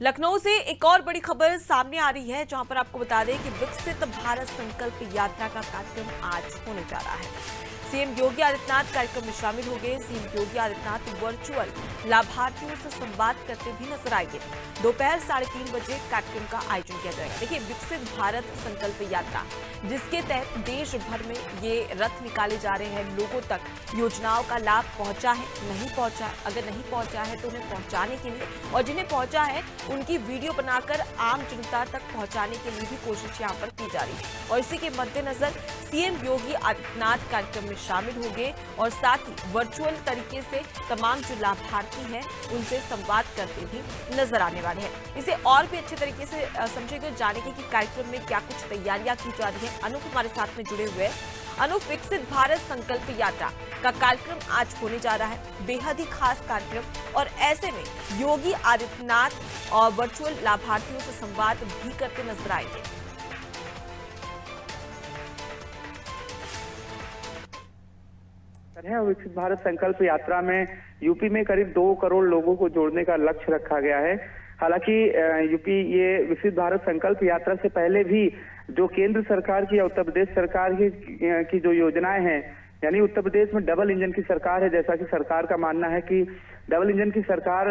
लखनऊ से एक और बड़ी खबर सामने आ रही है, जहां पर आपको बता दें कि विकसित भारत संकल्प यात्रा का कार्यक्रम आज होने जा रहा है। सीएम योगी आदित्यनाथ कार्यक्रम में शामिल हो गए। सीएम योगी आदित्यनाथ वर्चुअल लाभार्थियों से संवाद करते भी नजर आएंगे। दोपहर 3:30 बजे कार्यक्रम का आयोजन किया जाएगा। देखिए, विकसित भारत संकल्प यात्रा, जिसके तहत देश भर में ये रथ निकाले जा रहे हैं। लोगों तक योजनाओं का लाभ पहुंचा है, नहीं पहुंचा, अगर नहीं पहुंचा है तो उन्हें पहुंचाने के लिए, और जिन्हें पहुंचा है उनकी वीडियो बनाकर आम जनता तक पहुंचाने के लिए भी कोशिश यहां पर की जा रही है। और इसी के मद्देनजर सीएम योगी आदित्यनाथ कार्यक्रम में शामिल होंगे और साथ ही वर्चुअल तरीके से तमाम जो लाभार्थी हैं उनसे संवाद करते भी नजर आने वाले हैं। इसे और भी अच्छे तरीके से समझेंगे, जानेंगे कि कार्यक्रम में क्या कुछ तैयारियां की जा रही है। अनूप हमारे साथ में जुड़े हुए हैं। अनूप, विकसित भारत संकल्प यात्रा का कार्यक्रम आज होने जा रहा है, बेहद ही खास कार्यक्रम, और ऐसे में योगी आदित्यनाथ और वर्चुअल लाभार्थियों से संवाद भी करते नजर आएंगे। विकसित भारत संकल्प यात्रा में यूपी में करीब 2 करोड़ लोगों को जोड़ने का लक्ष्य रखा गया है। हालांकि यूपी ये विकसित भारत संकल्प यात्रा से पहले भी जो केंद्र सरकार की या उत्तर प्रदेश सरकार की जो योजनाएं हैं, यानी उत्तर प्रदेश में डबल इंजन की सरकार है। जैसा कि सरकार का मानना है कि डबल इंजन की सरकार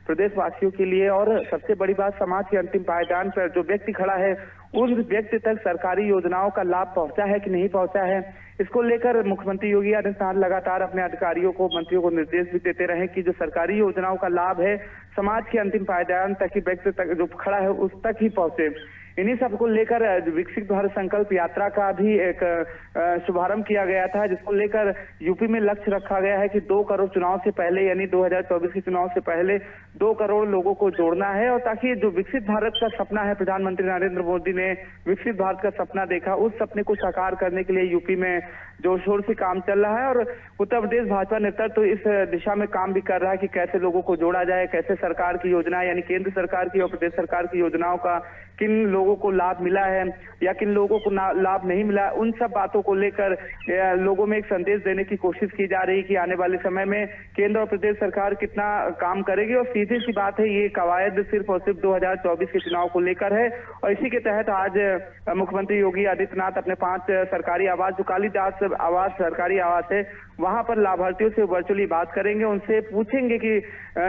प्रदेश वासियों के लिए, और सबसे बड़ी बात, समाज के अंतिम पायदान पर जो व्यक्ति खड़ा है उस व्यक्ति तक सरकारी योजनाओं का लाभ पहुंचा है कि नहीं पहुंचा है, इसको लेकर मुख्यमंत्री योगी आदित्यनाथ लगातार अपने अधिकारियों को, मंत्रियों को निर्देश भी देते रहे कि जो सरकारी योजनाओं का लाभ है समाज के अंतिम पायदान तक ही, व्यक्ति तक जो खड़ा है उस तक ही पहुंचे। इन्हीं सबको लेकर विकसित भारत संकल्प यात्रा का भी एक शुभारंभ किया गया था, जिसको लेकर यूपी में लक्ष्य रखा गया है कि 2 करोड़ चुनाव से पहले, यानी 2024 के चुनाव से पहले 2 करोड़ लोगों को जोड़ना है, और ताकि जो विकसित भारत का सपना है, प्रधानमंत्री नरेंद्र मोदी ने विकसित भारत का सपना देखा, उस सपने को साकार करने के लिए यूपी में जोर शोर से काम चल रहा है। और उत्तर प्रदेश भाजपा नेतृत्व तो इस दिशा में काम भी कर रहा है कि कैसे लोगों को जोड़ा जाए, कैसे सरकार की योजना, यानी केंद्र सरकार की और प्रदेश सरकार की योजनाओं का किन लोगों को लाभ मिला है या किन लोगों को लाभ नहीं मिला, उन सब बातों को लेकर लोगों में एक संदेश देने की कोशिश की जा रही है कि आने वाले समय में केंद्र और प्रदेश सरकार कितना काम करेगी। और सीधी सी बात है, ये कवायद सिर्फ और सिर्फ 2024 के चुनाव को लेकर है। और इसी के तहत आज मुख्यमंत्री योगी आदित्यनाथ अपने 5 सरकारी आवास, जो कालिदास आवास सरकारी आवास है, वहां पर लाभार्थियों से वर्चुअली बात करेंगे। उनसे पूछेंगे कि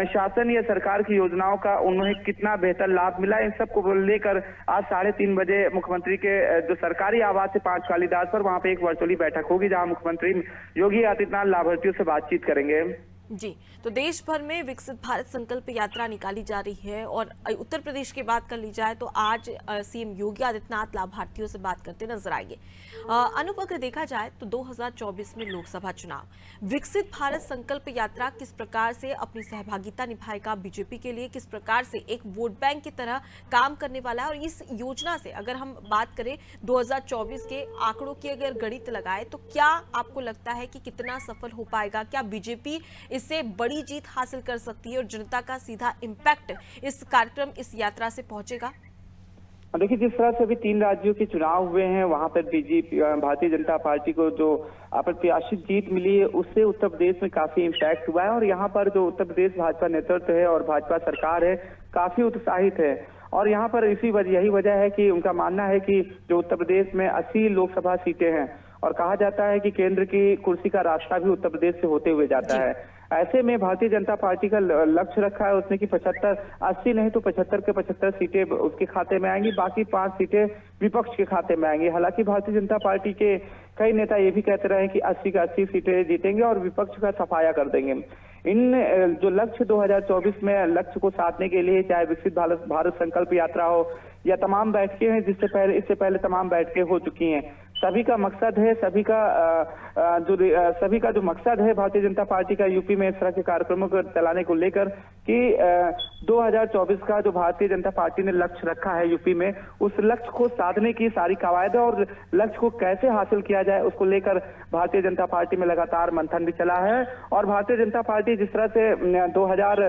शासन या सरकार की योजनाओं का उन्हें कितना बेहतर लाभ मिला। इन सबको लेकर आज 3:30 बजे मुख्यमंत्री के जो सरकारी आवास है 5 कालिदास पर, वहां पे एक वर्चुअली बैठक होगी, जहां मुख्यमंत्री योगी आदित्यनाथ लाभार्थियों से बातचीत करेंगे। जी, तो देश भर में विकसित भारत संकल्प यात्रा निकाली जा रही है, और उत्तर प्रदेश की बात कर ली जाए तो आज सीएम योगी आदित्यनाथ लाभार्थियों से बात करते नजर आएंगे। अनूप, अगर देखा जाए तो 2024 में लोकसभा चुनाव, विकसित भारत संकल्प यात्रा किस प्रकार से अपनी सहभागिता निभाएगा बीजेपी के लिए, किस प्रकार से एक वोट बैंक की तरह काम करने वाला है, और इस योजना से अगर हम बात करें 2024 के आंकड़ों की अगर गणित लगाए तो क्या आपको लगता है कि कितना सफल हो पाएगा? क्या बीजेपी इससे बड़ी जीत हासिल कर सकती है और जनता का सीधा इम्पैक्ट इस कार्यक्रम, इस यात्रा से पहुंचेगा? देखिए, जिस तरह से अभी 3 राज्यों के चुनाव हुए हैं, वहां पर बीजेपी, भारतीय जनता पार्टी को जो अप्रत्याशित जीत मिली है, उससे उत्तर प्रदेश में काफी इम्पैक्ट हुआ है। और यहाँ पर जो उत्तर प्रदेश भाजपा नेतृत्व है और भाजपा सरकार है, काफी उत्साहित है। और यहाँ पर यही वजह है कि उनका मानना है कि जो उत्तर प्रदेश में 80 लोकसभा सीटें हैं, और कहा जाता है कि केंद्र की कुर्सी का रास्ता भी उत्तर प्रदेश से होते हुए जाता है। ऐसे में भारतीय जनता पार्टी का लक्ष्य रखा है उसने कि 80 नहीं तो 75 के 75 सीटें उसके खाते में आएंगी, बाकी 5 सीटें विपक्ष के खाते में आएंगी। हालांकि भारतीय जनता पार्टी के कई नेता ये भी कहते रहे कि 80 का 80 सीटें जीतेंगे और विपक्ष का सफाया कर देंगे। इन जो लक्ष्य 2024 में लक्ष्य को साधने के लिए, चाहे विकसित भारत संकल्प यात्रा हो या तमाम बैठकें हैं, इससे पहले तमाम बैठकें हो चुकी हैं, सभी का मकसद है, सभी का जो मकसद है भारतीय जनता पार्टी का यूपी में इस तरह के कार्यक्रमों को चलाने को लेकर कि 2024 का जो भारतीय जनता पार्टी ने लक्ष्य रखा है यूपी में, उस लक्ष्य को साधने की सारी कवायद और लक्ष्य को कैसे हासिल किया जाए, उसको लेकर भारतीय जनता पार्टी में लगातार मंथन भी चला है। और भारतीय जनता पार्टी जिस तरह से 2000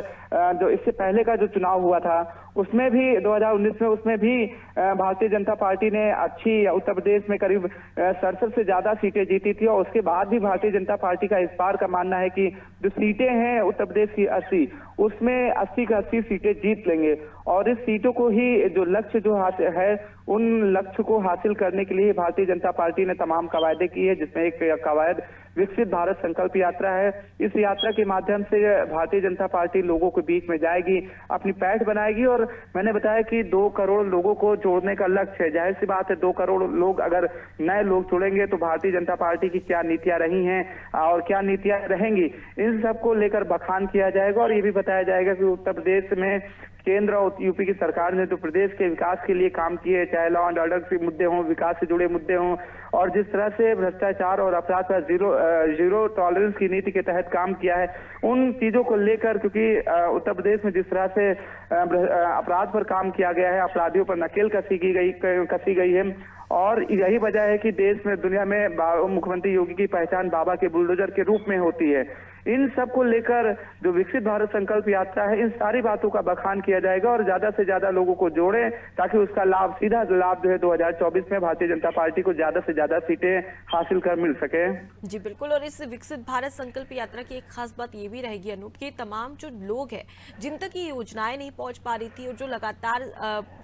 जो इससे पहले का जो चुनाव हुआ था उसमें भी 2019 में उसमें भी भारतीय जनता पार्टी ने अच्छी उत्तर प्रदेश में करीब 67 से ज्यादा सीटें जीती थी, और उसके बाद भी भारतीय जनता पार्टी का इस बार का मानना है कि जो सीटें हैं उत्तर प्रदेश की 80, उसमें 80 का 80 सीटें जीत लेंगे। और इस सीटों को ही जो लक्ष्य जो हासिल है, उन लक्ष्य को हासिल करने के लिए भारतीय जनता पार्टी ने तमाम कवायदे की है, जिसमें एक कवायद विकसित भारत संकल्प यात्रा है। इस यात्रा के माध्यम से भारतीय जनता पार्टी लोगों के बीच में जाएगी, अपनी पैठ बनाएगी। और मैंने बताया कि 2 करोड़ लोगों को जोड़ने का लक्ष्य है। जाहिर सी बात है, 2 करोड़ लोग अगर नए लोग जुड़ेंगे तो भारतीय जनता पार्टी की क्या नीतियां रही हैं और क्या नीतियां रहेंगी, इन सबको लेकर बखान किया जाएगा। और ये भी बताया जाएगा कि उत्तर प्रदेश में केंद्र और यूपी की सरकार ने जो प्रदेश के विकास के लिए काम किए, चाहे लॉ एंड ऑर्डर के मुद्दे हों, विकास से जुड़े मुद्दे हों, और जिस तरह से भ्रष्टाचार और अपराध पर जीरो टॉलरेंस की नीति के तहत काम किया है, उन चीजों को लेकर, क्योंकि उत्तर प्रदेश में जिस तरह से अपराध पर काम किया गया है, अपराधियों पर नकेल कसी गई है, और यही वजह है कि देश में, दुनिया में मुख्यमंत्री योगी की पहचान बाबा के बुलडोजर के रूप में होती है। इन सब को लेकर जो विकसित भारत संकल्प यात्रा है, इन सारी बातों का बखान किया जाएगा और ज्यादा से ज्यादा लोगों को जोड़े, ताकि उसका लाभ, सीधा लाभ जो है 2024 में भारतीय जनता पार्टी को ज्यादा से ज्यादा सीटें हासिल कर मिल सके। जी बिल्कुल। और इस विकसित भारत संकल्प यात्रा की एक खास बात ये भी रहेगी अनूप, कि तमाम जो लोग हैं जिन तक ये योजनाएं नहीं पहुंच पा रही थी और जो लगातार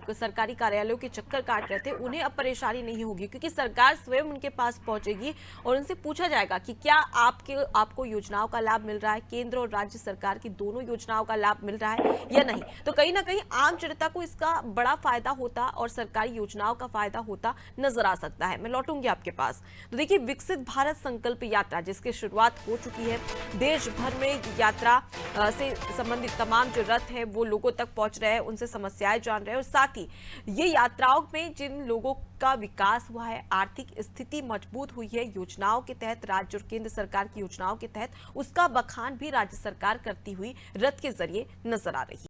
सरकारी कार्यालयों के चक्कर काट रहे थे, उन्हें अब परेशानी नहीं होगी, क्योंकि सरकार स्वयं उनके पास पहुंचेगी और उनसे पूछा जाएगा कि क्या आपको योजनाओं का लाभ मिल रहा है, केंद्र और राज्य सरकार की दोनों योजनाओं का लाभ मिल रहा है या नहीं। तो कहीं ना कहीं आम जनता को इसका बड़ा फायदा होता और सरकारी योजनाओं का फायदा होता नजर आ सकता है। मैं लौटूंगी आपके पास। तो देखिए, विकसित भारत संकल्प यात्रा जिसकी शुरुआत हो चुकी है, देश भर में यात्रा से संबंधित तमाम जो रथ है वो लोगों तक पहुंच रहे हैं, उनसे समस्याएं जान रहे हैं, और साथ ही ये यात्राओं में जिन लोगों का विकास हुआ है, आर्थिक स्थिति मजबूत हुई है योजनाओं के तहत, राज्य और केंद्र सरकार की योजनाओं के तहत, उसका बखान भी राज्य सरकार करती हुई रथ के जरिए नजर आ रही है।